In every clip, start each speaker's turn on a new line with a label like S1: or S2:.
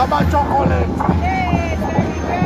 S1: have my chocolate.
S2: Yes, there we go.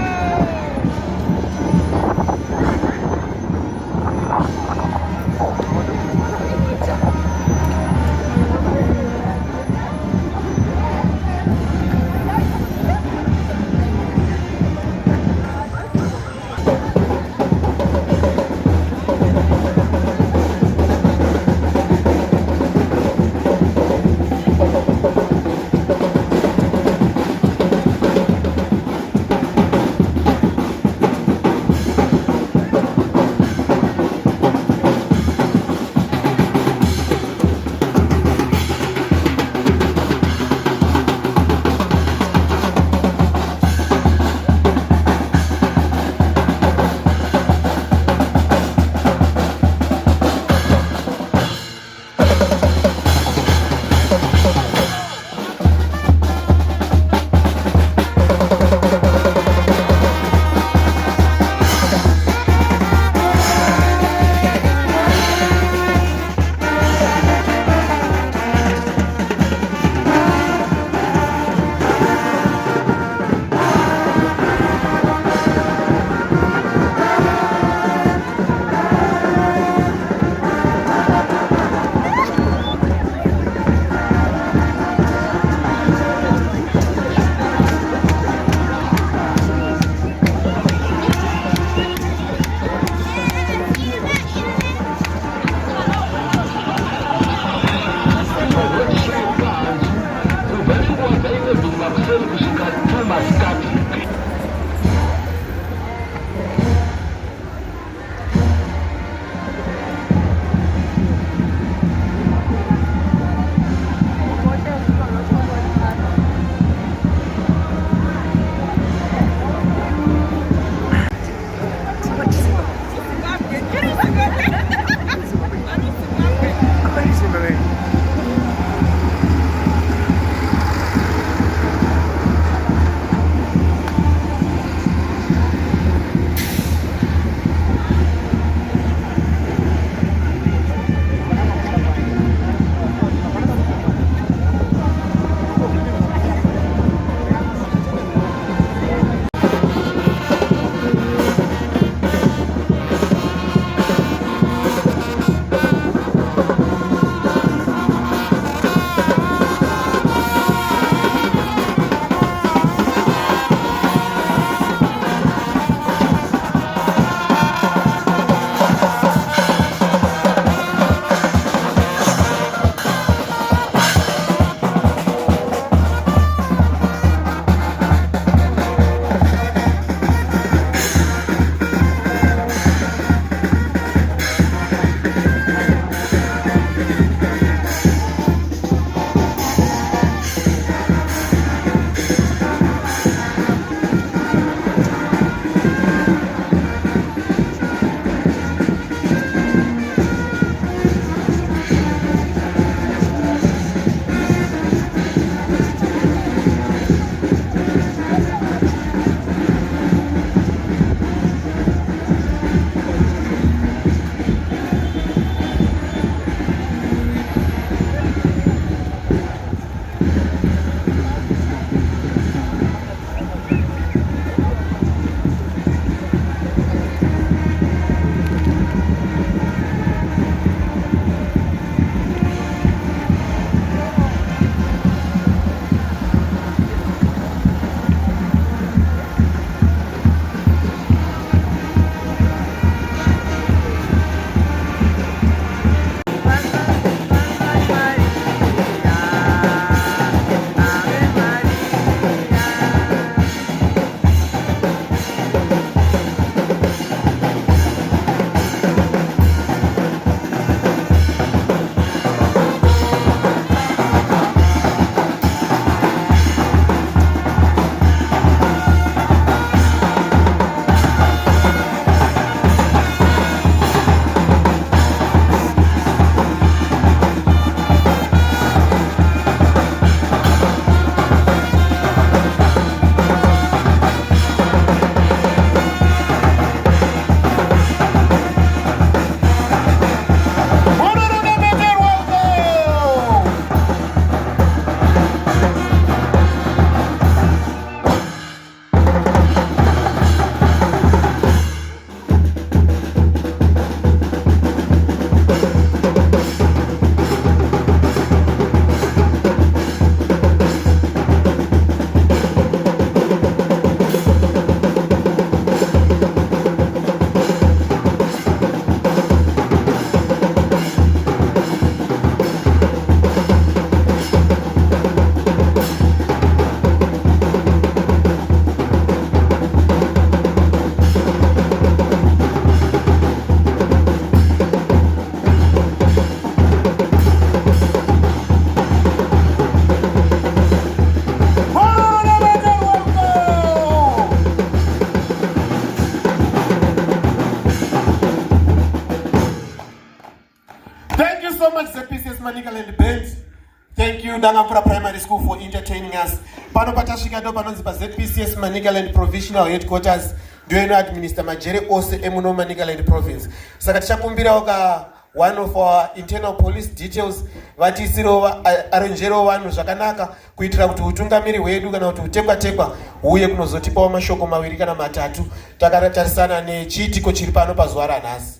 S1: Dangapura Primary School for entertaining us. Pano patashika ndo panonzi pa ZPCS Manicaland Provincial Headquarters. Ndio administer Majere Ose emuno Manicaland Province. Saka tichakumbira oka one of our internal police details vatisiro aronjero vanhu zvakanaka kuitira kuti utungamiri hwedu kana kuti utekwa uye kunozotipawo mashoko maviri kana matatu takatarisana nechiitiko chiri pano pazuva ranhasi.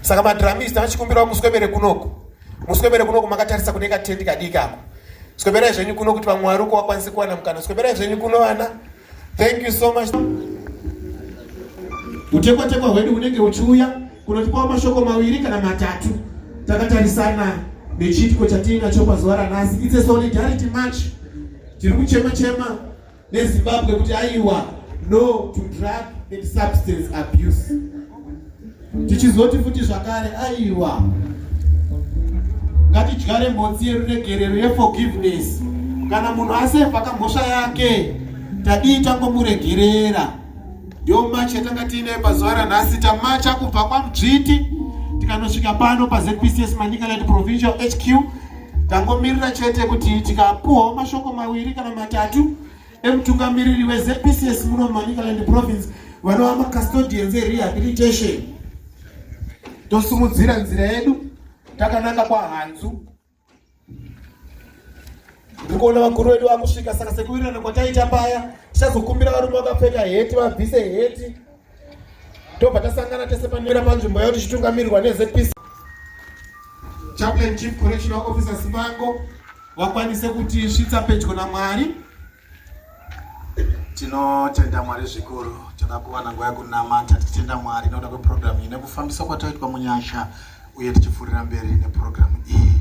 S1: Saka madramista vachikumbirawo muswebere kunoku makatarisa kune katendi kadiki ako. Swebera zvenyu kuno kuti vamwe vari uko vakwanise kuwana mukana. Swebera zvenyu kuno vana. Thank you so much. Utekwa hwedu unenge uchiuya kunotipawo mashoko maviri kana matatu takatarisana nechiitiko chatinacho pazuva ranhasi. It's a solidarity march. Tiri kuchema neZimbabwe kuti aiwa no to drug and substance abuse. Tichizoti futi zvakare aiwa ngatidyare mbotsi yeruregerero yeforgiveness. Kana munhu asefa kamhosva yake tadii tangomuregerera. Ndio march yatanga tiine pazuva ranhasi. Tamacha kubva kwaMdzviti tikanosvika pano paZPCS Manicaland Provincial HQ. Tangomirira chete kuti tikapuwawo mashoko maviri kana matatu emutungamiriri weZPCS muno Manicaland Province vanova macustodians erehabilitation. Tosumudzira nzira yedu takananga kwahanzu. Ndikuona vakuru vedu vakusvika, saka sekuwirirana kwataita paya tichazokumbira varume vakapfeka heti vabvise heti. Tobva tasangana tese panera panzvimbo yayo tichitungamirirwa neZPC. Chaplain Chief Correctional Officer Simango vakwanise kuti svitsa pedyo naMwari.
S2: Tinotenda Mwari zvikuru takakuwana nguva yekunamata tichitenda Mwari nokuda kweprogramu iyi nekufambisa kwataitwa munyasha uye tichipfuurira mberi neprogramu iyi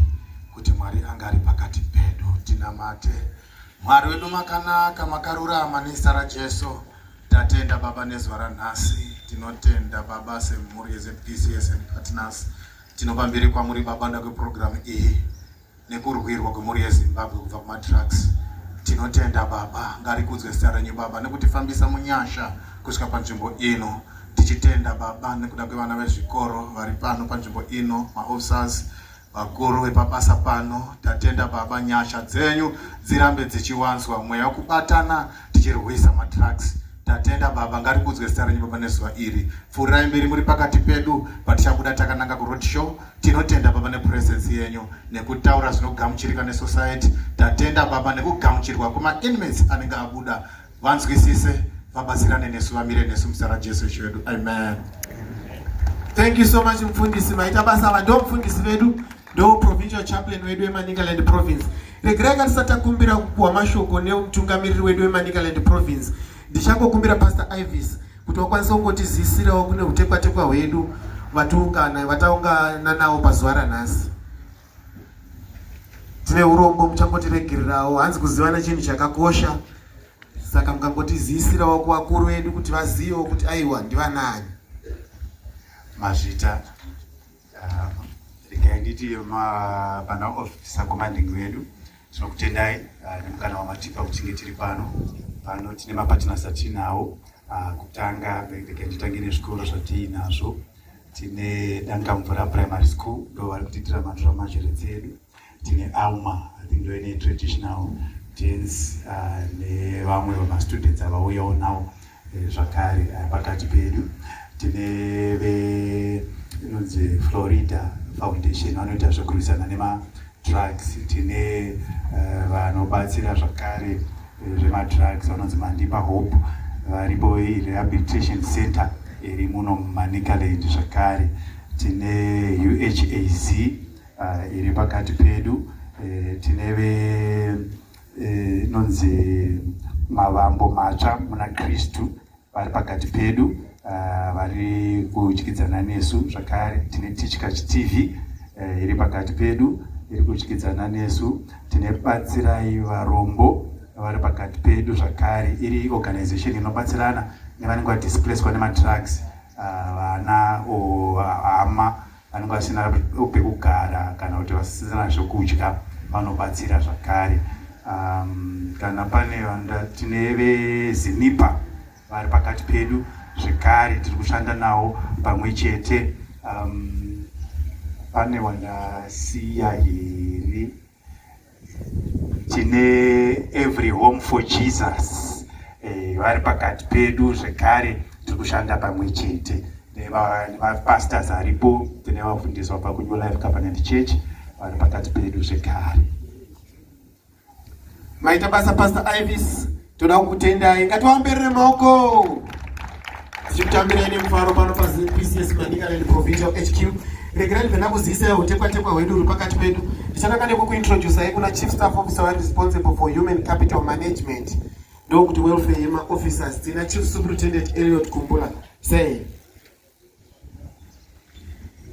S2: kuti Mwari anga ari pakati pedu. Tinamate Mwari wedu makanaka makarurama nezita raJesu. Tatenda Baba nezuva ranhasi. Tinotenda Baba semhuri yeZPCS and partners. Tinopa mberi kwamuri Baba nokuda kweprogramu iyi nekurwirwa kwemhuri yeZimbabwe kubva kumadrugs. Tinotenda Baba, ngarikudzwe zita renyu Baba nekutifambisa munyasha kusvika panzvimbo ino. Tichitenda Baba nekuda kwevana vezvikoro vari pano panzvimbo ino, maofficers vakuru vepabasa pano. Tatenda Baba nyasha dzenyu dzirambe dzichiwanzwa, mweya wekubatana tichirwisa madrugs. Tatenda Baba, ngarikudzwe zita renyu Baba nezuva iri. Pfuurai mberi muri pakati pedu patichabuda takananga kuroad show. Tinotenda Baba nepresence yenyu nekutaura zvinogamuchirika nesociety. Tatenda Baba nekugamuchirwa kwema-inmates anenge abuda. Vanzwisise, vabatsirane nesu, vamire nesu muzita raJesu wedu. Amen.
S1: Thank you so much mfundisi. Maita basa ava ndo mfundisi vedu, ndo provincial chaplain wedu weManicaland Province. Regereka tisatakumbira kupuwa mashoko nemutungamiriri wedu weManicaland Province. Ndichangokumbira Pastor Ivis kuti wakwanise kungotizisirawo kune utekwa hwedu vataungana nawo pazuva ranhasi. Tine urombo muchangotiregererawo, hanzi kuzivana chinhu chakakosha. Saka mukangotizisirawo kuvakuru vedu kuti vazivewo kuti aiwa ndivanani.
S3: Mazvita regai nditi pana officer commanding vedu tinokutendai nemukana wamatipa kuchinge tiri pano tine mapartners atinawo. Kutanga regai nditange nezvikoro zvatiinazvo. Tine Dangapura Primary School ndo vari kutiitira madramajere dzedu. Tine Alma, I think ndo ine traditional dance nevamwe vamastudents avauyawo nawo zvakare pakati pedu. Tine inonzi Florida Foundation vanoita zvekurwisana nemadrugs. Tine vanobatsira zvakare zvemadrugs vanonzi Mandipa Hope varipo rehabilitation center iri muno muManicaland zvakare. Tine UHAZ iri pakati pedu. Tine inonzi Mavambo Matsva muna Kristu vari pakati pedu vari kudyidzana nesu zvakare. Tine Teachcoach TV iri pakati pedu iri kudyidzana nesu. Tine Batsirai Varombo vari pakati pedu zvakare, iri organization inobatsirana nevanenge vadisplaced nemadrugs, vana hama vanenge vasina pekugara kana kuti vasina zvokudya vanobatsira zvakare. Kana pane tine veZinipa vari pakati pedu zvekare, tiri kushanda nawo pamwe chete. Pane wandasiya here tine Every Home for Jesus vari pakati pedu zvekare tiri kushanda pamwe chete nevapastors aripo, tine vafundisi vabva kuNew Life Covenant Church vari pakati pedu zvekare.
S1: Maita basa Pastor Ivis, toda kukutendai, ngativaomberere maoko tichikutambira nemufaro pano paPCS Manicaland Provincial HQ. Regerai ndivena kuzivisai utekwa-tekwa hwedu uri pakati pedu. Ndichatanga nekukuintroducai kuna Chief Staff Officer responsible for Human Capital Management, ndokuti welfare yema-officers. Tina Chief Superintendent Elliot Kumbula. Say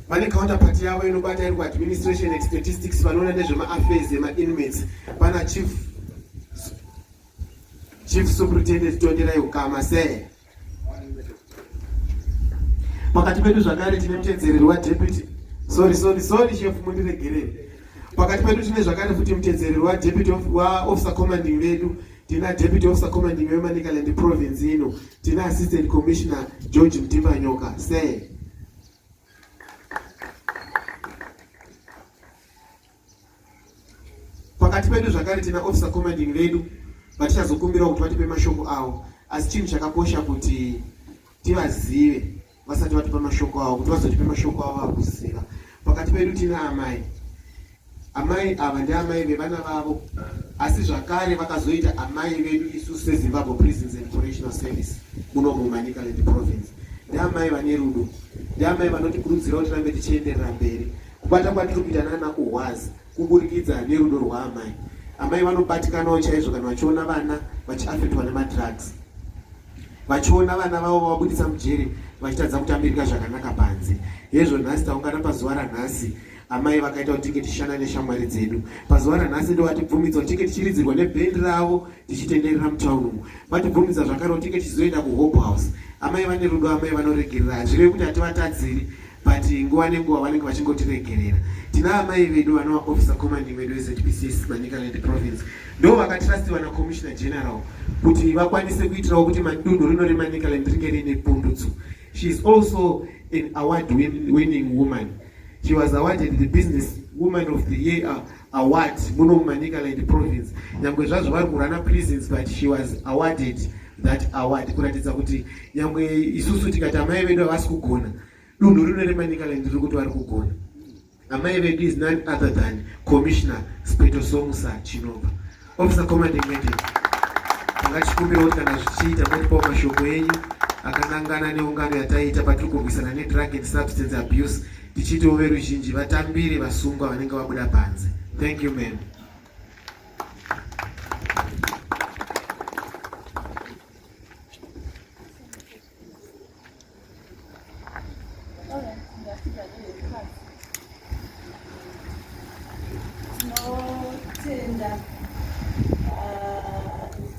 S1: vane counterpart yavo inobata iri ku-administration and statistics vanoona nezvema-affairs yema-inmates. Pana Chief Superintendent Tonderai Ukama. Say pakati pedu zvakare tine mutedzereri waDeputy Chef mundiregerere. Pakati pedu tine zvakare futi mutedzereri waDeputy Officer Commanding vedu. Tina Deputy Officer Commanding weManicaland Province ino. Tina Assistant Commissioner George Mtimbanyoka. Say pakati pedu zvakare tina Officer Commanding vedu vatichazokumbira kuti vatipe mashoko avo, asi chinhu chakakosha kuti tivazive vasati vatipa mashoko avo, kuti vazotipe mashoko avo akuziva. Pakati pedu tina amai ava ndeamai vevana vavo, asi zvakare vakazoita amai vedu isu seZimbabwe Prisons and Correctional Service muno muManicaland Province. Ndeamai vane rudo, ndeamai vanotikurudzira kuti tirambe tichienderera mberi. Kubata kwatiri kuita nana uhwazi kuburikidza nerudo rwaamai. Amai vanobatikanawo chaizvo kana vachiona vana vachiafektwa nemadrugs, vachiona vana vavo vabudisa mujeri vachitadza kutambirika zvakanaka panze. Hezvo nhasi taungana pazuva ranhasi, amai vakaita kuti tinge tichishanda neshamwari dzedu. Pazuva ranhasi ndo vatibvumidza kuti tinge tichiridzirwa nebhendi ravo tichitenderera mutauni umu. Vatibvumidza zvakare kuti tinge tichizoenda kuHope House. Amai vane rudo, amai vanoregerera. Hazvirevi kuti hativatadziri, but nguva nenguva vanenge vachingotiregerera. Tina amai vedu vanova Officer Commanding vedu weZPCS Manicaland Province. Ndo vakatrustirwa naCommissioner General kuti vakwanise kuitirawo kuti dunhu rino reManicaland ringe rine pundutso. She is also an award-winning woman. She was awarded the Business Woman of the Year award muno muManicaland Province. Nyangwe zvazvo vari kurana prisons, but she was awarded that award, kuratidza kuti nyangwe isusu tikati amai vedu havasi kugona, dunhu rino reManicaland riri kuti vari kugona. Amai vedu is none other than Commissioner Speto Somusa Chinopa. Officer Commanding Vedu, tangachikumbira kuti kana zvichiita motipawo mashoko enyu akanangana neungano yataita patiri kurwisana nedrug and substance abuse, tichitiwo veruzhinji vatambire vasungwa vanenge vabuda panze. Thank you, ma'am.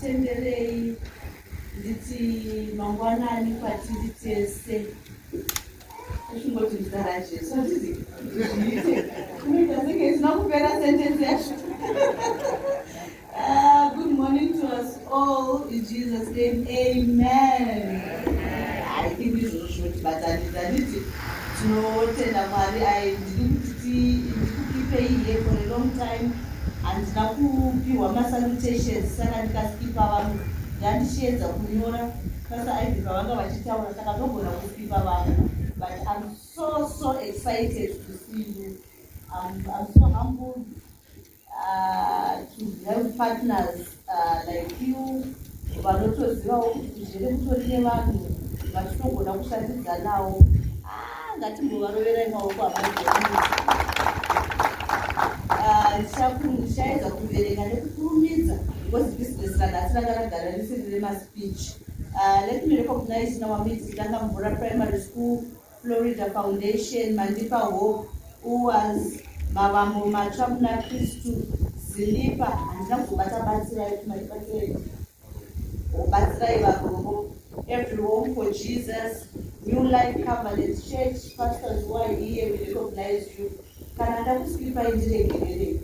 S4: Tenderei nditi mangwanani kwatiri tese ashingoti ndaraje so nditi kuita senge isina kupera sentence yacho. Good morning to us all in Jesus name, amen. I think this is what nditi tinotenda Mwari. Ndiri kukipei here for a long time. Handina kupiwa masalutations, saka ndikaskipa vanhu ndandishiedza kunyora Pastor Ivis pavanga vachitaura, saka ndogona kuskipa vanhu. But I'm so excited to see you. I'm so humbled to have partners like you vanotozivawo kuti zviri kutori nevanhu vatogona kushandidza navo. Ngatimbovaroverai maoko ndichaedza kuverenga nekukurumidza because business ranhasi ranga ragara risiri remaspeech. Let me recognize our meeting Mvura Primary School, Florida Foundation, Mandipa Hope, who was Mavambo Machapna Christu, Zilipa, and Nakubata Batsirai, my father, Batsirai, Every Home for Jesus, New Life Covenant Church, Pastors who are here, we recognize you. Canada kuskipa indiregerere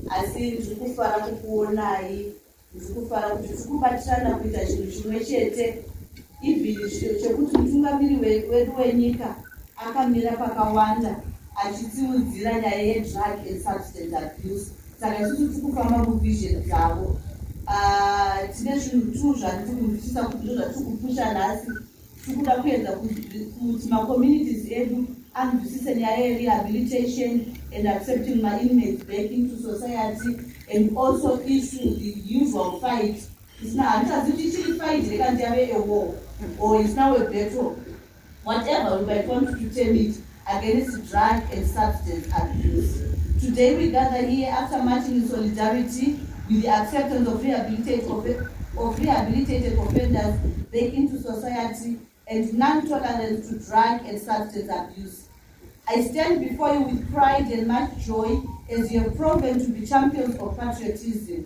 S4: asi ndikufara kukuonai, ndikufara kuti tikubatirana kuita chinhu chimwe chete. Even chekuti mutungamiri wedu wenyika akamira pakawanda achitiudzira nyaya yedrug and substance abuse saka isusu tikufamba muvision dzavo. Tine zvinhu 2 zvandikundisisa kuti ndo zvatiri kupusha nhasi. Tikuda kuedza kuti macommunities edu anzwisise nyaya yerehabilitation and accepting my inmates back into society, and also issue the usual fight. It's now fight a war, or it's now a battle, whatever we might want to term it, against drug and substance abuse. Today we gather here after marching in solidarity with the acceptance of rehabilitated offenders back into society and non-tolerance to drug and substance abuse. I stand before you with pride and much joy as you have proven to be champions of patriotism.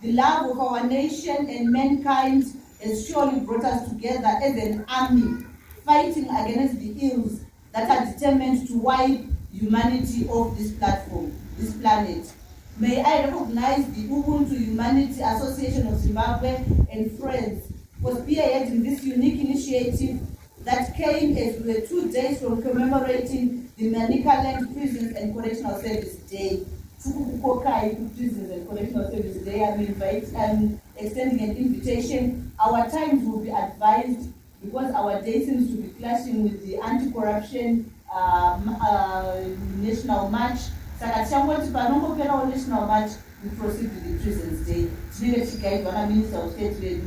S4: The love of our nation and mankind has surely brought us together as an army, fighting against the ills that are determined to wipe humanity off this platform, this planet. May I recognize the Ubuntu Humanity Association of Zimbabwe and friends for spearheading this unique initiative that came as we were 2 days from commemorating the Manicaland Prisons and Correctional Service Day. Prisons and Correctional Service Day. I'm extending an invitation. Our times will be advised because our day seems to be clashing with the anti-corruption national march. National march, we proceed with the Prisons Day. Minister of State ready.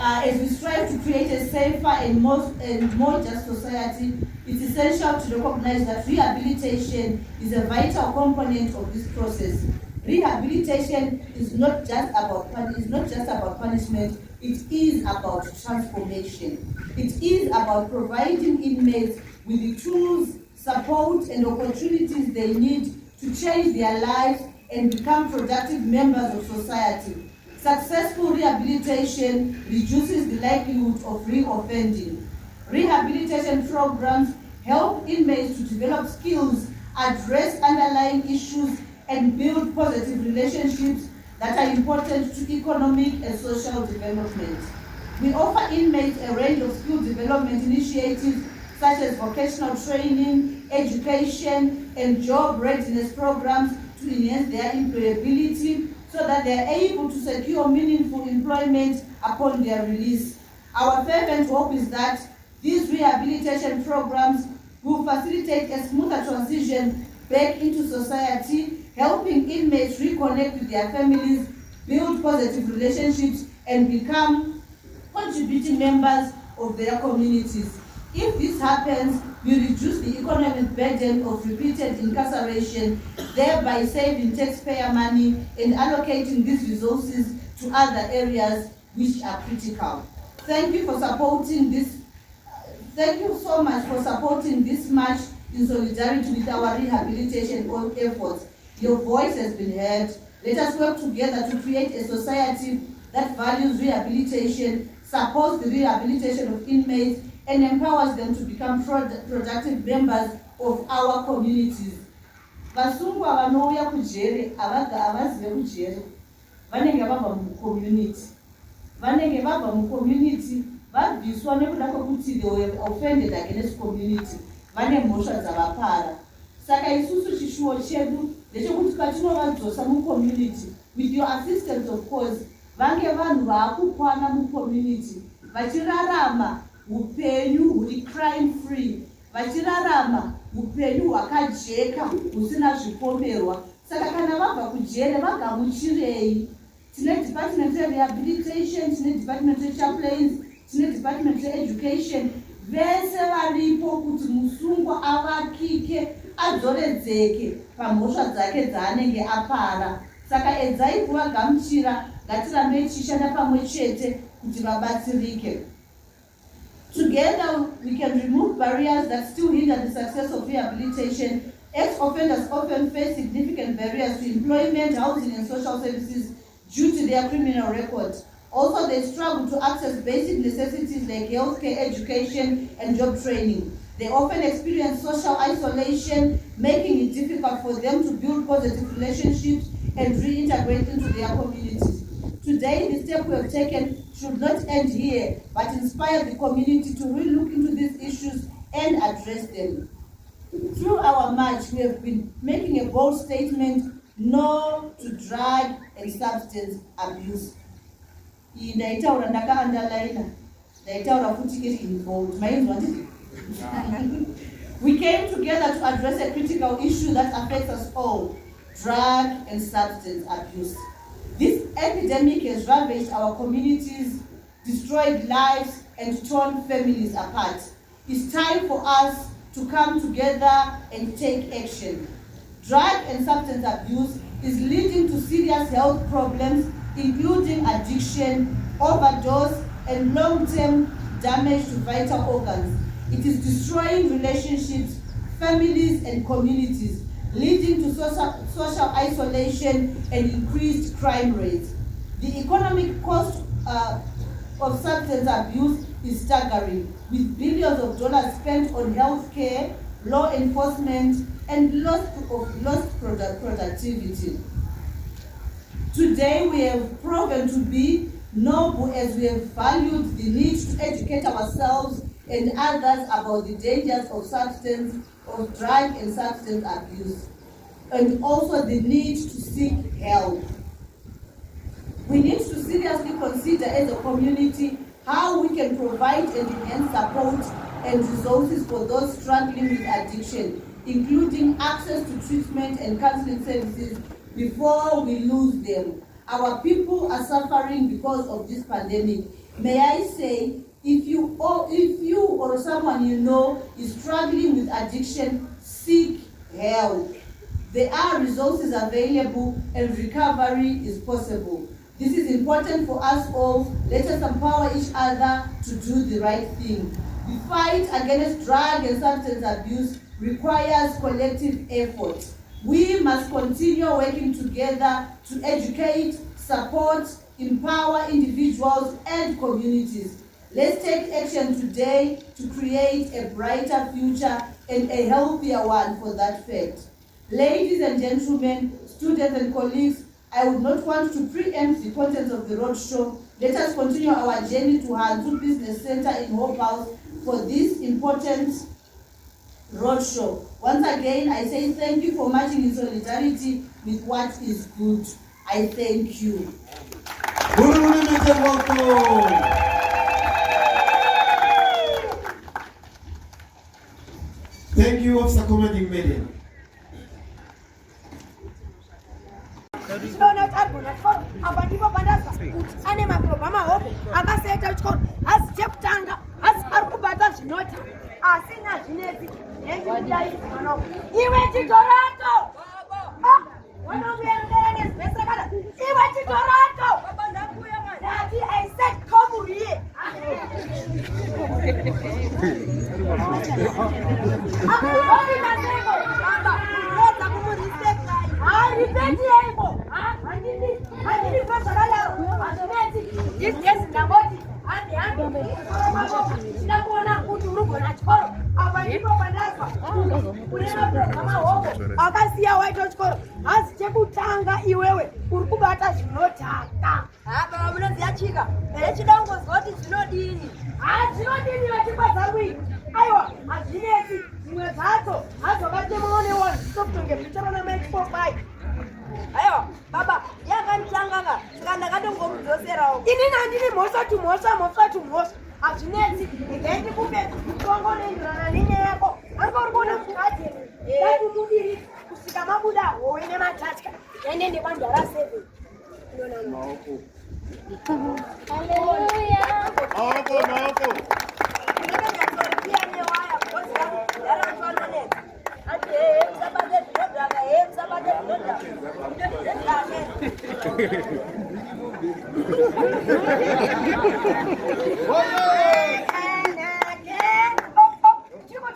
S4: As we strive to create a safer and more just society, it's essential to recognize that rehabilitation is a vital component of this process. Rehabilitation is not just about punishment, it is about transformation. It is about providing inmates with the tools, support, and opportunities they need to change their lives and become productive members of society. Successful rehabilitation reduces the likelihood of reoffending. Rehabilitation programs help inmates to develop skills, address underlying issues, and build positive relationships that are important to economic and social development. We offer inmates a range of skill development initiatives such as vocational training, education, and job readiness programs to enhance their employability so that they are able to secure meaningful employment upon their release. Our fervent hope is that these rehabilitation programs will facilitate a smoother transition back into society, helping inmates reconnect with their families, build positive relationships, and become contributing members of their communities. If this happens, we reduce the economic burden of repeated incarceration, thereby saving taxpayer money and allocating these resources to other areas which are critical. Thank you for supporting this. Thank you so much for supporting this march in solidarity with our rehabilitation efforts. Your voice has been heard. Let us work together to create a society that values rehabilitation, supports the rehabilitation of inmates, and empowers them to become productive members of our communities. Vasungwa vanouya kujere avazive kujere vanenge vabva mucommunity. Vanenge vabva mucommunity vabviswa nekuda kwekuti they were offended against community. Vane mhosva dzavapara. Saka isusu chishuwo chedu ndechekuti patinovadzosa mucommunity with your assistance of course vange vanhu vaakukwana mucommunity vachirarama upenyu huri crime free, vachirarama upenyu hwakajeka husina zvipomberwa. Saka kana vabva kujere vagamuchirei? Tine department rehabilitation, tine department chaplains, tine department education. Vese varipo kuti musungwa avakike adzoredzeke pamhosva dzake dzaanenge apara. Saka edzai kuvagamuchira, ngatirambei tichishanda pamwe chete kuti vabatsirike. Together, we can remove barriers that still hinder the success of rehabilitation. Ex-offenders often face significant barriers to employment, housing, and social services due to their criminal record. Also, they struggle to access basic necessities like healthcare, education, and job training. They often experience social isolation, making it difficult for them to build positive relationships and reintegrate into their communities. Today, the step we have taken should not end here, but inspire the community to relook into these issues and address them. Through our march, we have been making a bold statement: no to drug and substance abuse. Ndaitaura ndaka-underliner, ndaitaura futi iri involved. We came together to address a critical issue that affects us all: drug and substance abuse. This epidemic has ravaged our communities, destroyed lives, and torn families apart. It's time for us to come together and take action. Drug and substance abuse is leading to serious health problems, including addiction, overdose, and long-term damage to vital organs. It is destroying relationships, families, and communities, leading to social isolation and increased crime rates. The economic cost of substance abuse is staggering, with billions of dollars spent on health care, law enforcement, and lost productivity. Today, we have proven to be noble as we have valued the need to educate ourselves and others about the dangers of drug and substance abuse, and also the need to seek help. We need to seriously consider as a community how we can provide and enhance support and resources for those struggling with addiction, including access to treatment and counseling services before we lose them. Our people are suffering because of this pandemic. May I say, if you or someone you know is struggling with addiction, seek help. There are resources available and recovery is possible. This is important for us all. Let us empower each other to do the right thing. The fight against drug and substance abuse requires collective effort. We must continue working together to educate, support, empower individuals and communities. Let's take action today to create a brighter future and a healthier one for that fact. Ladies and gentlemen, students and colleagues, I would not want to preempt the contents of the roadshow. Let us continue our journey to Hanzu Business Center in Hope House for this important roadshow. Once again, I say thank you for marching in solidarity with what is good. I thank you.
S1: Thank you, Officer Commanding Median.
S5: I said, come here. Akasiya waito chikoro asi chekutanga iwewe uri kubata zvinotaka baba munoziya chika chida kungozwa kuti zvinodini zvinodini vachikwadzamwi aiwa hazvinetsi dzimwe dzacho hazobate muone one sokutonge zvitorona maitikopai aiwa baba yakanditangaka saka ndakatongomudzoserawo inini handini mhosva tumhosva hazvinetsi igaiti kupe mutongo nendirana nenyaya yako anga uri kuona mukadheni datumudiri kusvika mabuda howe nematatya ende ndebandwa ra7 Chiko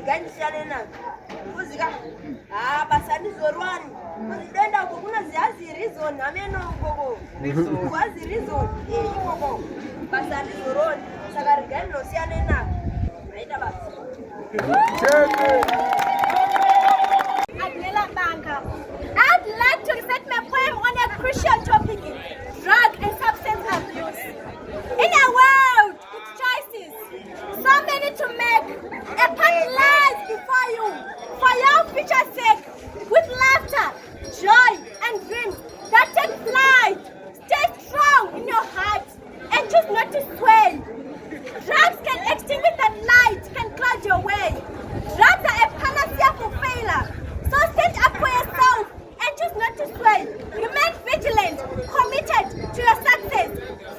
S5: reganisiyane nazo kuzika basa ndizorwani kuzidenda uko kuna ziyazi reason ameno ukoko ziyazi reason ikoko basa ndizorwani saka reganisiyane nazo naita basi.
S6: I'd like to recite my poem on a crucial topic, drug and substance abuse. In a world with choices, so many to make, a path lies before you, for your future's sake, with laughter, joy, and dreams that take flight. Stay strong in your heart and choose not to sway. Drugs can extinguish that light, can cloud your way. Drugs are a panacea for failure. So stand up for yourself and choose not to sway. Remain vigilant, committed to your success.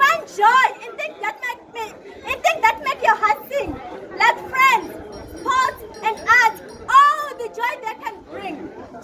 S6: Find joy in things that make your heart sing. Like friends, sports, and art, all the joy they can bring.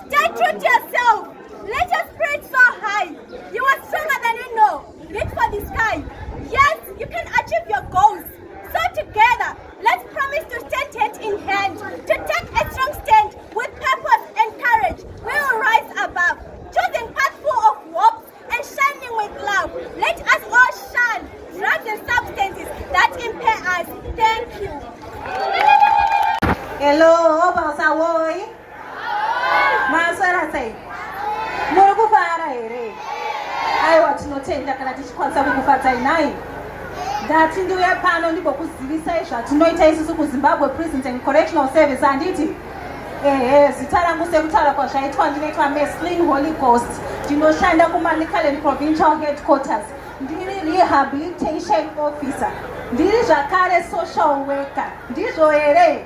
S6: Stay true to yourself. Let your spirit soar high. You are stronger than you know. Reach for the sky. Yes, you can achieve your goals. So together, let's promise to stand hand in hand, to take a strong stand with purpose and courage. We will rise above, choosing path full of hope and shining with love. Let us all shun drugs and substances that impair us. Thank you.
S7: Hello, Balsawoy. Masara say. Murukufara here. I want to know kana tichikwanisa kukufata inai. Ndati ndiuya pano ndipo kuzivisa zvatinoita isusu kuZimbabwe Prisons and Correctional Service anditi zita rangu sekutaura kwazvaitwa ndinoitwa Meslin Holy Ghost, ndinoshanda kuManicaland Provincial Headquarters, ndiri Rehabilitation Officer, ndiri zvakare Social Worker. Ndizvo here?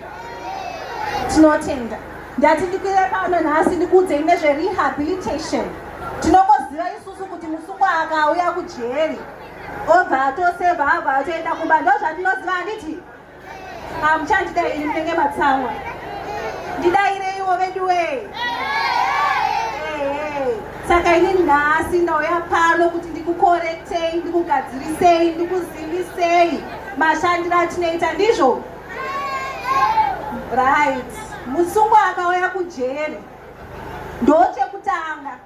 S7: Tinotenda. Ndati ndikwira pano nhasi ndikuudzei nezverehabilitation. Tinokoziva isusu kuti musungwa akauya kujeri obva toseva abva atoenda kumba, ndo zvatinoziva handiti? Hamuchandidai ini munenge matsamwa, ndidaire ivo veduwe. Saka ini nhasi ndauya pano kuti ndikukorektei, ndikugadzirisei, ndikuzivisei mashandiro atinoita, ndizvo? Right. Musungwa akauya kujeri ndochekutanga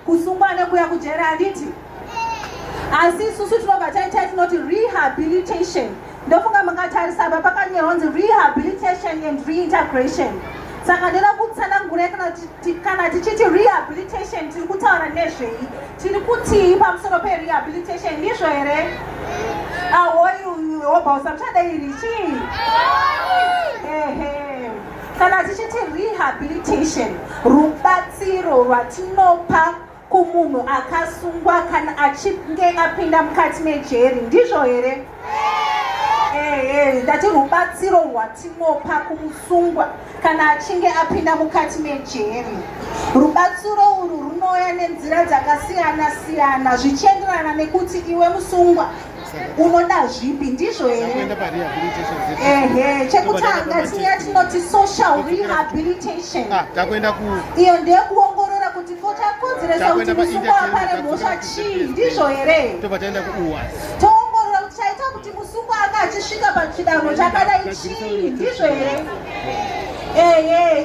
S7: kusungwa nekuya kujeri handiti? Asi isusu tinobva taita tinoti rehabilitation. Ndofunga makatarisa apa pakanyorwa rehabilitation and reintegration. Saka ndoda kutsanangura kana tichiti rehabilitation tiri kutaura nezvei, tiri kuti pamusoro perehabilitation, ndizvo here? Ahoyu wobhausa muchadairi chii? Kana tichiti rehabilitation, rubatsiro rwatinopa kumunhu akasungwa kana achinge apinda mukati mejeri, ndizvo here? Ndati rubatsiro rwatinopa kumusungwa kana achinge apinda mukati mejeri. Rubatsiro uru runouya nenzira dzakasiyana siyana zvichienderana nekuti iwe musungwa unoda zvipi, ndizvo here? Chekutanga tinoti social rehabilitation. Iyo ndeyekuongorora kuti kochakonzeresa kuti musungwa apare mhosva chii, ndizvo here? Toongorora kuti chaita kuti musungwa anga achisvika pachidanho chakadai chii, ndizvo here?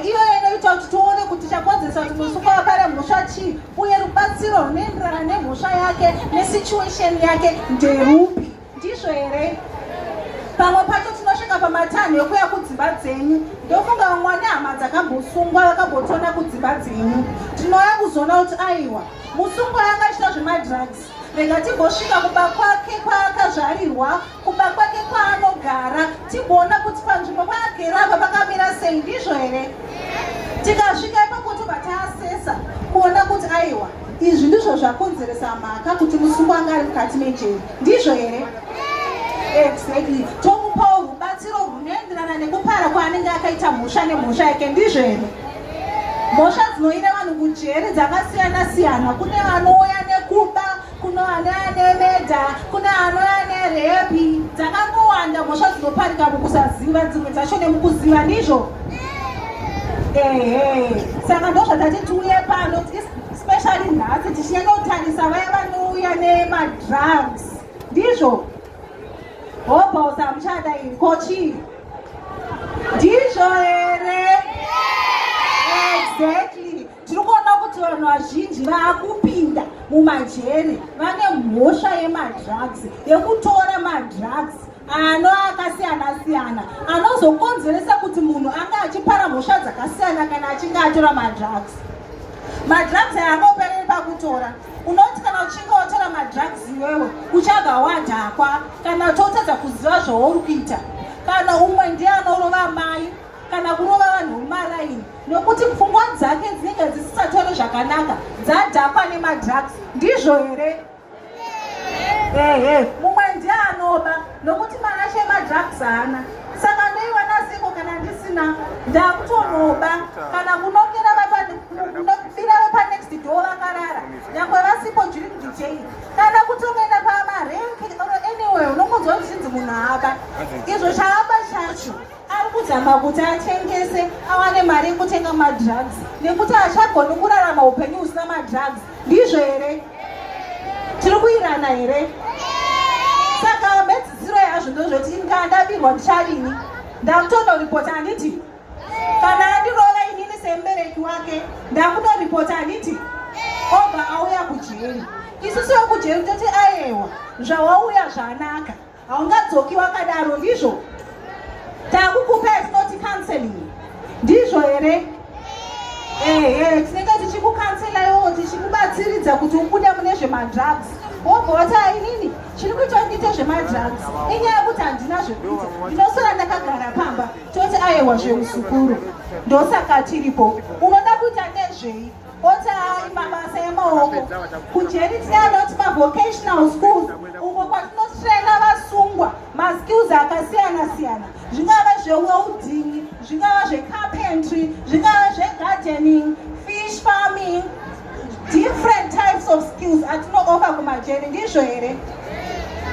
S7: Iyo inoita kuti tione kuti chakonzeresa kuti musungwa apare mhosva chii, uye rubatsiro runoenderana nemhosva yake nesituation yake nderupi, ndizvo here? Pamwe pacho tinosvika pamatanho ekuya kudzimba dzenyu. Ndofunga vamwe nehama dzakambosungwa vakambotona kudzimba dzenyu. Tinouya kuzoona kuti aiwa musungwa anga achita zvemadrugs, rega timbosvika kuba kwake kwaakazvarirwa, kuba kwake kwaanogara, timboona kuti panzvimbo paagara apa pakamira sei, ndizvo here? Tikasvika ipapo tobva taasesa kuona kuti aiwa izvi ndizvo zvakonzeresa mhaka kuti musungwa anga ari mukati mejeri, ndizvo here? Exactly. Tomupawo rubatsiro runoenderana nekupara kwaanenge akaita mhosva nemhosva yake, ndizvo here? Mhosva dzinoire vanhu kujeri dzakasiyana siyana. Kune vanouya nekuba, kune vanouya nemedha, kune vanouya nerepi. Dzakangowanda mhosva dzinoparika mukusaziva, dzimwe dzacho nemukuziva, ndizvo? Saka ndo zvatati tiuye pano, especially nhasi tichinyanyotarisa vaya vanouya nemadrugs, ndizvo? Hobhausa muchada iri kochi ndizvo here? Exactly. Tiri kuona kuti vanhu vazhinji vaakupinda mumajeri vane mhosva yemadrugs, yekutora madrugs akasiyana-siyana anozokonzeresa kuti munhu anga achipara mhosva dzakasiyana kana achinge atora madrugs. Madrugs aya anopereri pakutora. Unoti kana uchinge watora madrugs iwewe uchabva wadhakwa kana totadza kuziva zvauri kuita. Kana umwe ndiye anorova mai kana kurova vanhu mumaraini nekuti pfungwa dzake dzinenge dzisisatori zvakanaka, dzadhakwa nemadrugs. Ndizvo here? Mumwe ndiye anoba nokuti manashe madrugs haana. Saka ndoiwana seko kana ndisina ndakutonoba kana kunokera kunofira vepanext door vakarara nyangwe vasipo jiri kuditei kana kutongoenda pamarenki anyway unongonzwa kuti chinzi munhu haaba. Izvo chaaba chacho ari kuzama kuti atengese awane mari yekutenga madrugs nekuti achagoni kurarama upenyu usina madrugs. Ndizvo here? Tiri kuirana here? Saka medzisiro yazvo ndozvoti inga ndabirwa ndichadini ndakutondoripota handiti kana andirova inini sembereki wake ndakundoripota handiti obva auya kujeri. Isusu wekujeri toti ayewa zvawauya zvanaka haungadzoki wakadaro. Ndizvo takukupa yatinoti counseling. Ndizvo here? Tinenge tichikukanselaiwo tichikubatsiridza kuti ubude mune zvemadrugs. Wobva wati inini chiri kuita ndiite zvemadrugs inyaya yekuti handina zvekuita ndinosora ndakagara pamba toti ayewa zveusukuru ndosaka tiripo. Unoda kuita nezvei? Oti mabasa emaoko. Kujeri tine anoti mavocational schools uko kwatinotraina vasungwa maskills akasiyana-siyana, zvingava zvewelding, zvingava zvecarpentry, zvingava zvegardening, fish farming, different types of skills atinooffer kumajeri. Ndizvo here?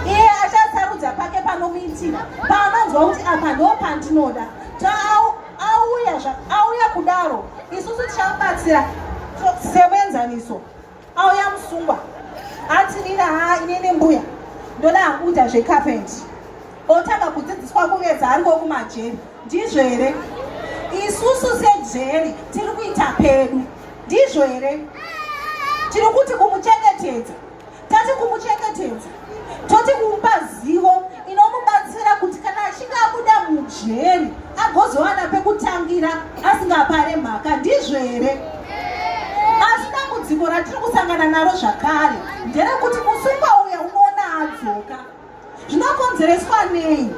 S7: Iye achasarudza pake panomitira paanonzwa kuti apa ndo pandinoda auya kudaro isusu tichamubatsira semenzaniso. Auya musungwa ati nina inini mbuya ndoda hangu kuita zvecarpentry otanga kudzidziswa kuveza ariko kumajeri. Ndizvo here? Isusu sejeri tiri kuita pedu. Ndizvo here? Tiri kuti kumuchengetedza. Tati kumuchengetedza toti kumupa zivo inomubatsira kuti kana achinge abuda mujeri agozowana pekutangira asingapare mhaka. Ndizvo here? Asi dambudziko ratiri kusangana naro zvakare nderekuti musungwa uya unoona adzoka. Zvinokonzereswa nei?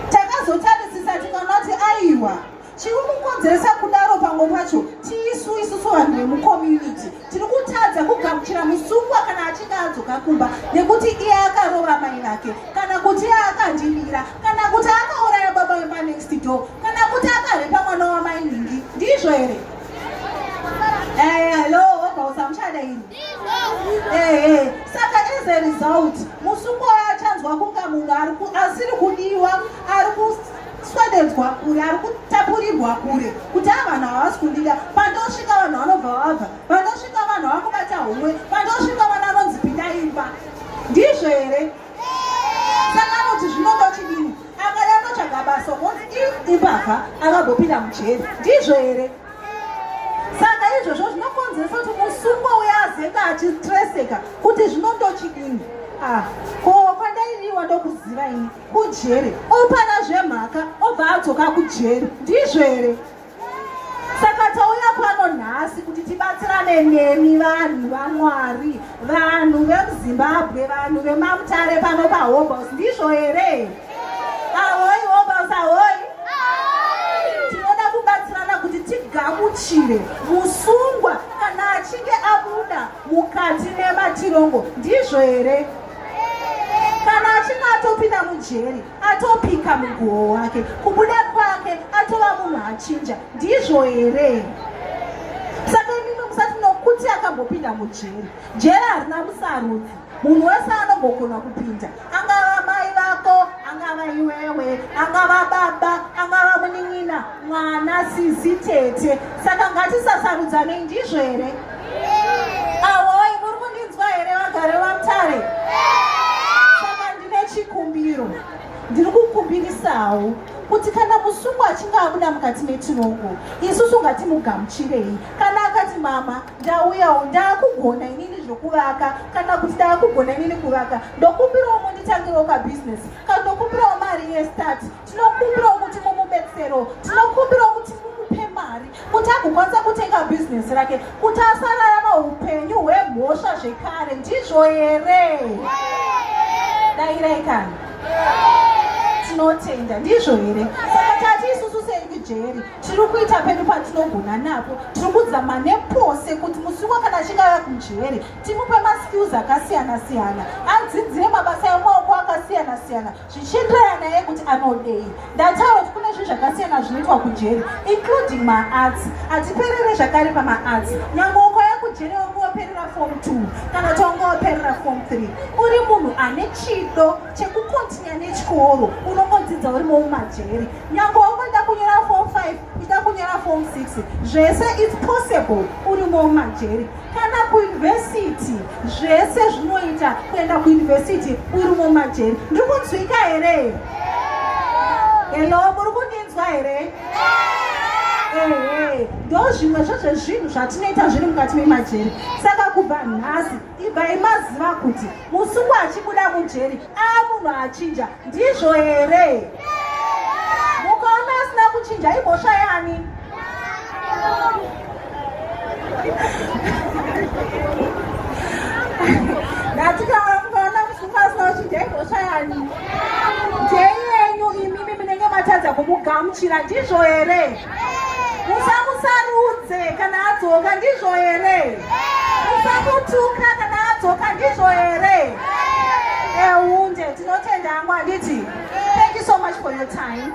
S7: Takazotarisisa tikanoti aiwa chiri kukonzeresa kudaro pamwe pacho isusu vanhu vemucommunity tiri kutadza kugamuchira musungwa kana achinge adzoka kumba nekuti iye akarova mai vake kana kuti iye akandimira kana kuti akauraya baba vepanext door kana kuti akarepa mwana wamai nhingi. Ndizvo here? Hello, obva usamuchada ini. Saka as a result musungwa achanzwa kunga munhu asiri kudiwa ari kuswededzwa kure ari kutapurirwa kure kuti vanhu havasi kundida. Pandosvika vanhu vanobva vabva, pandosvika vanhu vakubata homwe, pandosvika vanhu vanonzi pinda imba. Ndizvo here? Saka anoti zvinondochidini akada notsvaga basa kunzi imbavha akambopinda mujeri. Ndizvo here? Saka izvozvo zvinokonzeresa kuti musungwa uya azenga achistreseka kuti zvinondochidini. Kwandairiwa ndokuziva ini kujeri opana zvemhaka obva adzoka kujeri. Ndizvo here? Saka tauya pano nhasi kuti tibatsirane nemi vanhu vaMwari, vanhu vemuZimbabwe, vanhu vemamutare pano paHobo's. Ndizvo here? Ahoi Hobo's, ahoi. Tinoda kubatsirana kuti tigamuchire musungwa kana achinge abuda mukati mematirongo. Ndizvo here? Kana achinge atopinda mujeri atopika muguo wake kubuda kwake atova munhu achinja. Ndizvo here? Saka imimi musati nokuti akambopinda mujeri, jeri harina musarudzi, munhu wese anogona kupinda, angava mai vako, angava iwewe, angava baba, angava munin'ina, mwana, sizi, tete. Saka ngatisasarudzanei. Ndizvo here? Ahoi, muri kundinzwa here vagari vaMutare? Saka ndine chikumbiro ndiri kukumbirisawo kuti kana musungu achinge abuda mukati metunongo isusu ngatimugamuchirei. Kana akati mama ndauyawo ndaakugona inini zvokuvaka kana kuti ndaakugona inini kuvaka ndokumbirawo munditangirawo kabhizinesi kana ndokumbirawo mari yestart tinokumbirawo kuti mumubetsero tinokumbirawo kuti mumupe mari kuti agokwanisa kutenga bhizinesi rake kuti asararama upenyu hwemhosva zvekare. Ndizvo here? Dairai kana tinotenda ndizvo here? Saka tati isusu sejeri tiri kuita pedu patinogona napo tiri kudzama nepose kuti musungwa kana achinge ava kujeri timupe maskills akasiyana siyana adzidzire mabasa emaoko akasiyana siyana zvichienderana naye kuti anodei. Ndataura kuti kune zvinhu zvakasiyana zvinoitwa kujeri including maarts. Hatiperere zvakare pamaarts. Nyangoko yakujeri wangoperera form 2 kana tongoperera form 3 uri munhu ane chido chekukontinya nechikoro unongodzidza uri mumajeri. Nyange wakuenda kunyora form 5 ida kunyora form 6 zvese it's possible uri mumajeri. Kana kuuniversity zvese zvinoita kuenda kuuniversity uri mumajeri. Ndiri kunzwika here? Hello, muri kundinzwa here? Ndo zvimwe zvezvinhu zvatinoita zviri mukati memajeri. Saka kubva nhasi ibvai maziva kuti musungu achibuda mujeri munhu achinja. Ndizvo here? Mukaona asina kuchinja imhosva yani? Mukaona musungu asina kuchinja imhosva yani? Ndeyenyu imimi munenge matadza kumugamuchira. Ndizvo here? Musamusarudze kana adzoka. Ndizvo here? Musamutuka kana adzoka. Ndizvo here? Eunde tinotenda hangu handiti. Thank you so much for your time.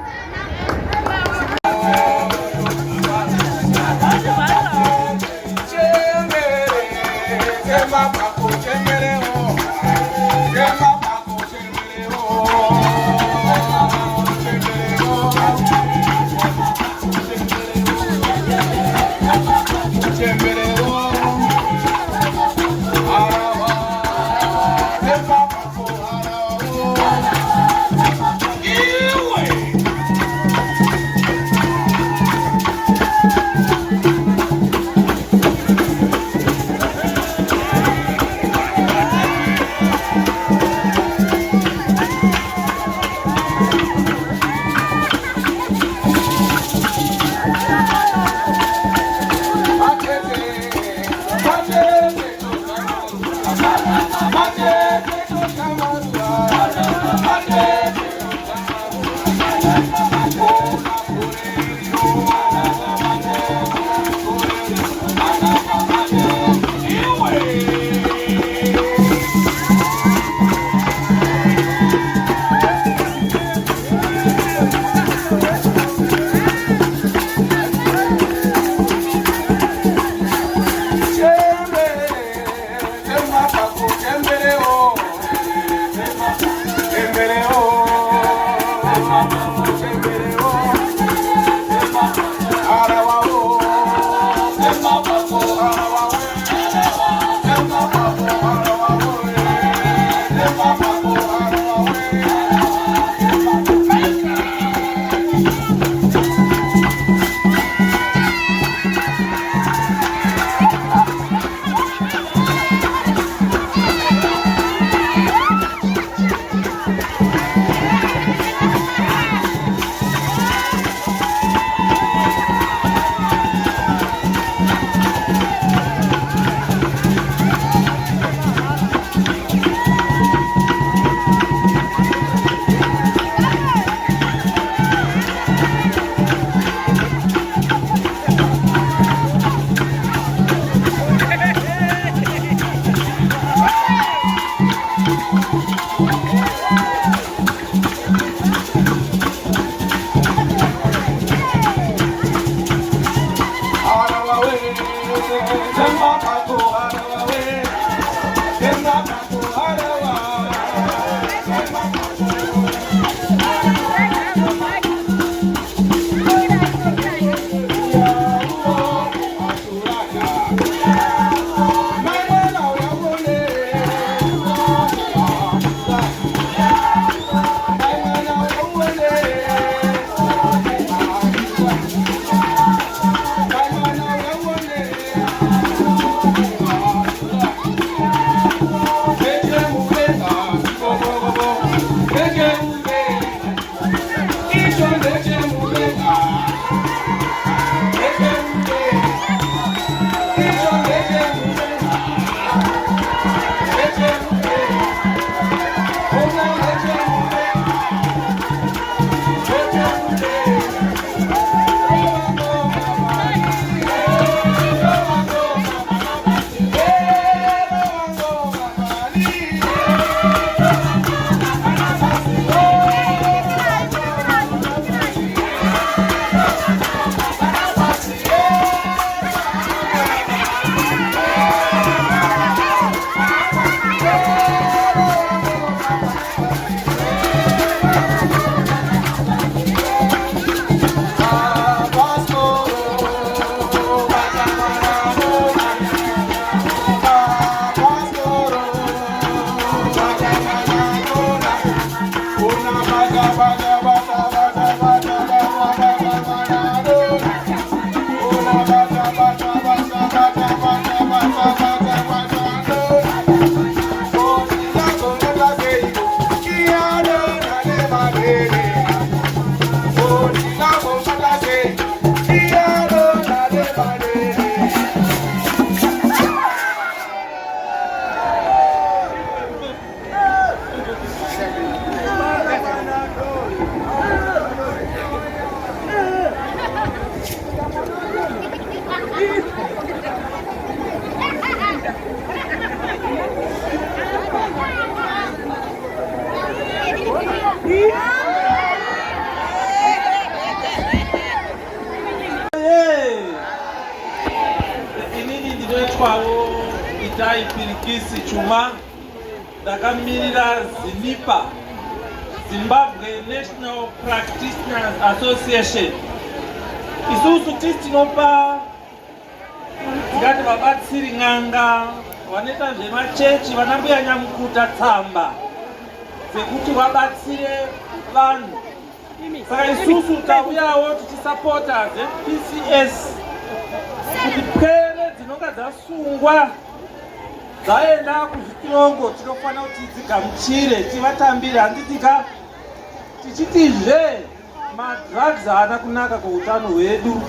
S8: kwavo Itai Pirikisi Chuma ndakamirira ZINIPA, Zimbabwe National Practitioners Association. Isusu tinopa ngati vabatsiri n'anga vanoita zvemachechi vanambuya nyamukuta tsamba dzekuti vabatsire vanhu. Saka isusu tauyawo tichisapota ZPCS kuti pwere dzinonga dzasungwa dzaenda kuzvitongo tinofanira kuti dzigamuchire tivatambire. Handitika tichitizve madrugs haana kunaka kuutano hwedu.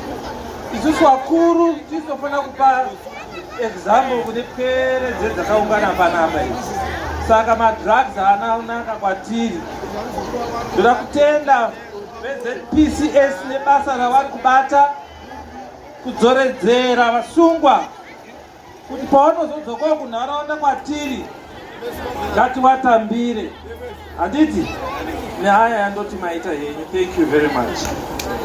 S8: Isusu vakuru tinofanira kupa example kune pwere dzakaungana panapa idzi. Saka madrugs haana kunaka kwatiri. Ndoda kutenda veZPCS nebasa ravari kubata kudzoredzera vasungwa kuti pavanozodzokawo kunharaunda kwatiri ngativatambire. Handiti nehaya yandoti maita henyu. Thank you very much.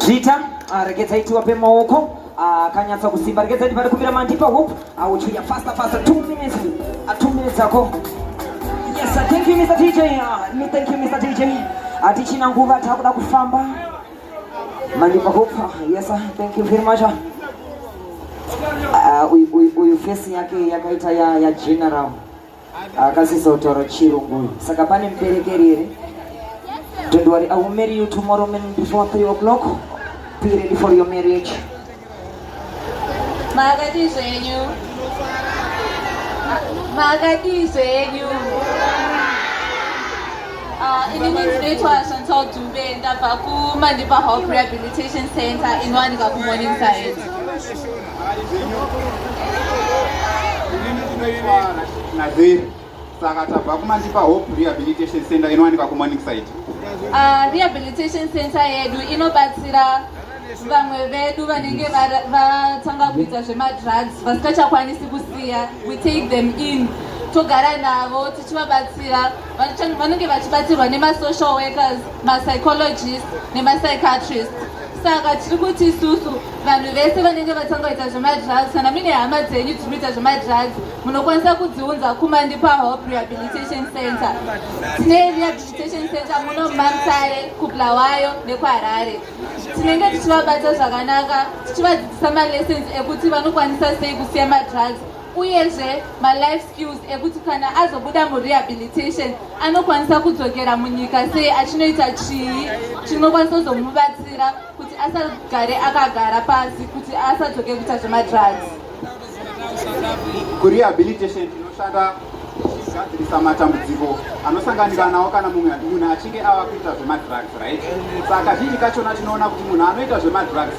S9: Twitter regedza itiwape maoko akanyatsa kusimba. Regedza iti vari kumira Mandipa Hope auchuya faster 2 minutes 2 minutes ako. Yes, thank you Mr. DJ. Thank you Mr. DJ. Atichina nguva takuda kufamba. Mandipa Hope. Yes, thank you very much. Uyu face yake yakaita ya general akasisa kutaura chirungu. Saka pane muperekeri here. Don't worry, I will marry you tomorrow morning before 3 o'clock. Be ready for your marriage.
S6: Magadi zenyu. Inini ndinoitwa Chantal Dube ndabva kuMandipa Hope Rehabilitation Center inowanikwa kuMorningside.
S10: Nazeri saka tabva kuMandipa Hope Rehabilitation Center inowanikwa kuMorningside.
S6: Rehabilitation Center yedu inobatsira vamwe vedu vanenge vatanga kuita zvemadrugs vasingachakwanisi kusiya. We take them in, togara navo tichivabatsira. Vanenge vachibatsirwa nemasocial workers, mapsychologists nemapsychiatrists. Saka tiri kuti isusu vanhu vese vanenge vatanga kuita zvemadrugs kana mine hama dzenyu dziri kuita zvemadrugs munokwanisa kudziunza kuMandipa Hope Rehabilitation Center. Tine rehabilitation center muno muMamutare, kuBulawayo nekuHarare. Tinenge tichivabata zvakanaka, tichivadzidzisa malessons ekuti vanokwanisa sei kusiya madrugs, uyezve malife skills ekuti kana azobuda murehabilitation anokwanisa kudzokera munyika sei, achinoita chii chinokwanisa kuzomubatsira kuti asagare akagara pasi, kuti asadzoke kuita zvemadrugs.
S10: Kurehabilitation tinoshanda kugadzirisa matambudziko anosanganikana nawo kana munhu achinge ava kuita zvemadrugs, right? Saka zhinji kachona tinoona kuti munhu anoita zvemadrugs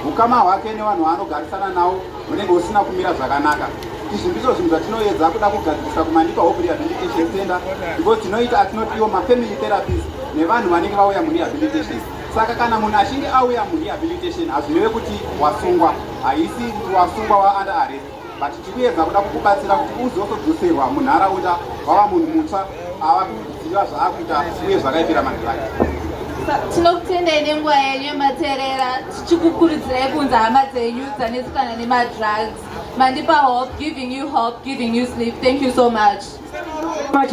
S10: ukama hwake nevanhu vaanogarisana nawo hunenge husina kumira zvakanaka. Izvi ndizvo zvinhu zvatinoedza kuda kugadzirisa kuMandipa Hope Rehabilitation Center, because tinoita atinotiwo mafamily therapists nevanhu vanenge vauya murehabilitation. Saka kana munhu achinge auya murehabilitation hazvireve kuti wasungwa, haisi wasungwa wa-under arrest, but tikuedza kuda kukubatsira kuti uzozodzoserwa munharaunda wava munhu mutsva ava kuziva zvaakuita uye zvakaipira madrugs.
S6: Tinokutendai nenguva yenyu yematerera, tichikukurudzirai kuunza hama dzenyu dzanetsikana nemadrugs. Mandipa Hope, giving you hope, giving you sleep. Thank you so much.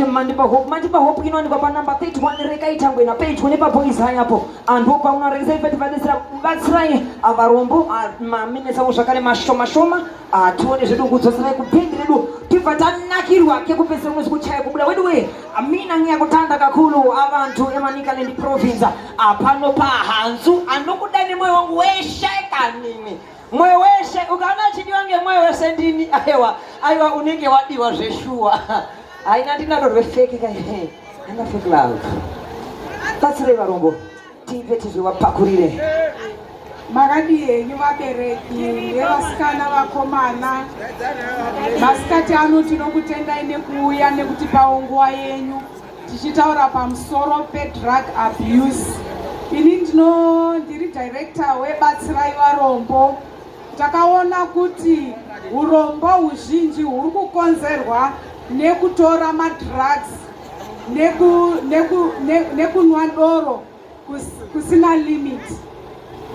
S9: Mandipa Hope. Mandipa Hope inowanikwa panamba 31 rekaitangwe na page kune paboys hayapo. Andu paunarekesa ipeti vatsirai avarombo maminesa zvakare mashoma tione zvedu kudzoserai kupendi redu tibva tanakirwa kekupedzisira mwezi kuchaya kubuda wedu we amina nyaya kutanda kakulu avantu eManicaland province pano pahanzu anokuda nemwoyo wangu weshe kanini mwoyo weshe ukaona chidiwa ngemwoyo wese ndini aiwa unenge wadiwa zveshuwa haina ndinado rwefeki kai ina fake love batsirai varombo tipe tizvivapakurire.
S11: Magadi yenyu vabereki nevasikana vakomana, masikati ano tinokutendai nekuuya nekutipawo nguva yenyu tichitaura pamusoro pedrug abuse. Ini ndiri director webatsirai varombo. Takaona kuti urombo huzhinji huri kukonzerwa nekutora madrugs, nekunwa doro kusina limit.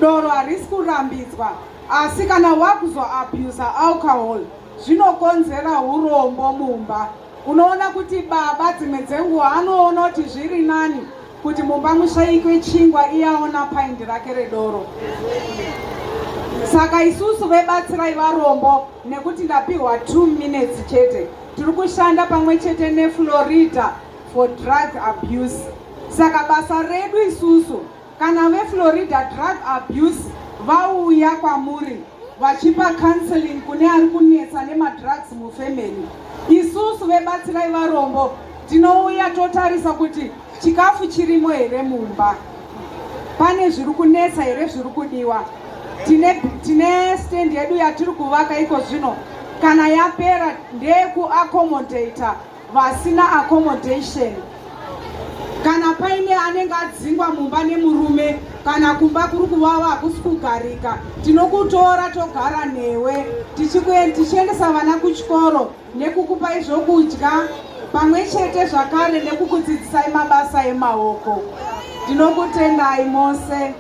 S11: Doro harisi kurambidzwa, asi kana wakuzoabusa alcohol zvinokonzera urombo mumba. Unoona kuti baba dzimwe dzenguva anoona kuti zviri nani kuti mumba mushayikwe chingwa iyaona paindi rake redoro. Saka isusu vebatsirai varombo nekuti ndapihwa 2 minutes chete. Tiri kushanda pamwe chete neFlorida for drug abuse. Saka basa redu isusu kana veFlorida drug abuse vauya kwamuri vachipa counseling kune ari kunetsa nemadrugs mufamily, isusu vebatsirai varombo tinouya totarisa kuti chikafu chirimo here mumba, pane zviri kunetsa here zviri kudiwa. Tine stand yedu yatiri kuvaka iko zvino, kana yapera ndeyekuaccommodator vasina accommodation. Kana paine anenge adzingwa mumba nemurume kana kumba kuri kuvava hakusi kugarika, tinokutora togara newe tichiendesa vana kuchikoro nekukupai zvokudya pamwe chete zvakare nekukudzidzisai mabasa emaoko. Tinokutendai mose.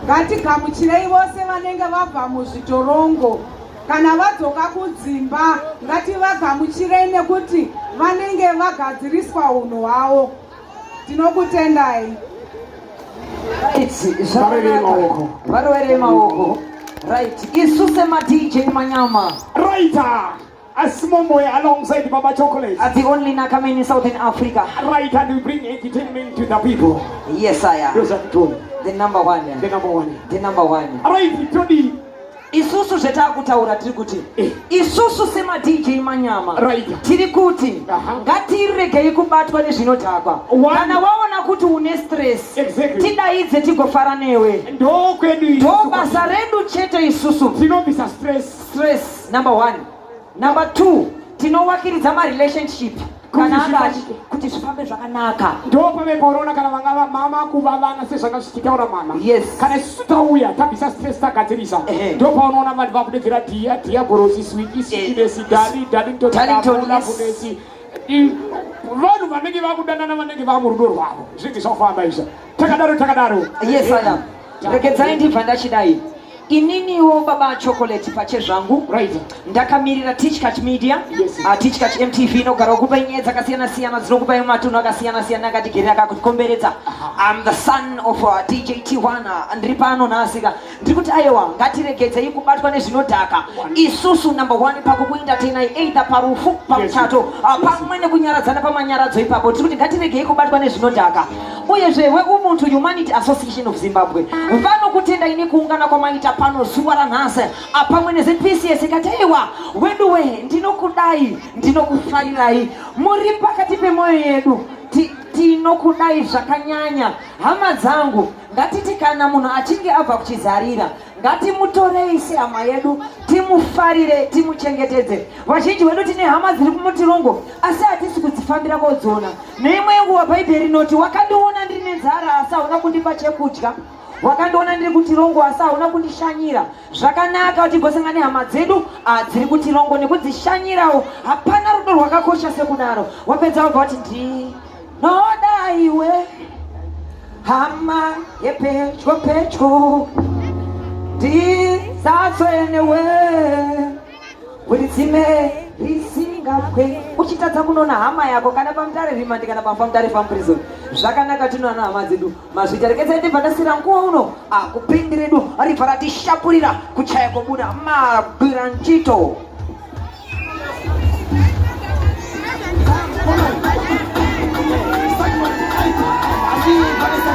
S11: Ngatigamuchirei vose vanenge vabva muzvitorongo kana vadzoka kudzimba, ngativagamuchirei nekuti vanenge vagadziriswa unhu hwavo. Tinokutendai.
S9: Varwere maoko. Right. Isuse ma DJ Manyama.
S12: Right. Asmomoy alongside Baba Chocolate.
S9: As the only Nakama in Southern Africa.
S12: Right, and we bring entertainment to the people.
S9: Yes, I am. The number one.
S12: The number one.
S9: The number one.
S12: Right, Tony.
S9: Isusu zvetakutaura tiri kuti isusu sema DJ Manyama tiri kuti ngatiregei kubatwa nezvinodhakwa. Kana waona kuti une stress tidaidze tigofara newe. Ndo basa redu chete isusu
S12: tinobvisa
S9: stress. Number one. Number two, tinowakiridza ma relationship kana kuti zvifambe zvakanaka.
S12: Ndo pame corona kana vangava mama kuvavana sezvakasvikaura mama.
S9: Yes.
S12: Kana isusu tauya tabvisa stress tagadzirisa. Ndo paunoona vanhu vakudedzera dia borosi sweet dali totala kunesi. Vanhu vanenge vakudanana vanenge vamurudo rwavo. Zvinhu zvofamba izvo. Takadaro.
S9: Yes, I am. Regedzai ndibva ndachidai. Ininiwo Baba Chocolate pache zvangu ndakamirira Teach Catch Media, Teach Catch MTV inogara kupa nyaya dzakasiyana-siyana dzinokupa matunhu akasiyana-siyana akatigerera akakukomberedza. I'm the son of DJ Tiwana. Ndiri pano nhasika ndiri kuti aiwa ngatiregedzei kubatwa nezvinodhaka. Isusu number one pakukuentertainai either parufu pamuchato pamwe nekunyaradzana pamanyaradzo ipapo tiri kuti ngatiregei kubatwa nezvinodhaka. Uyezve weUmuntu Humanity Association of Zimbabwe vanokutendai nekuungana kwamaita pano zuva ranhasi pamwe neZPCS ikataiwa weduwe ndinokudai ndinokufarirai muri pakati pemoyo yedu tinokudai zvakanyanya. Hama dzangu ngatiti kana munhu achinge abva kuchizarira ngatimutorei sehama yedu timufarire timuchengetedze. Vazhinji vedu tine hama dziri kumutirongo asi hatisi kudzifambira kodzona. Neimwe yenguva Bhaibheri inoti wakandiona ndiri nenzara asi hauna kundipa chekudya, wakandiona ndiri kutirongo asi hauna kundishanyira. Zvakanaka kuti tigosangana nehama dzedu dziri kutirongo nekudzishanyirawo. Hapana rudo rwakakosha sekudaro. Wapedza wabva kuti ndinoda iwe hama yepedyo ndizatswe newe kuti tsime risingapwe. Uchitadza kunona hama yako kana pamutare rimandi kana pamutare famprison. Zvakanaka tinoona hama dzedu mazvita. Rekedzai ndibva ndasira nguva uno kupindi redu ribva ratishapurira kuchaya kobuda mabwiranchito.
S1: Vanessa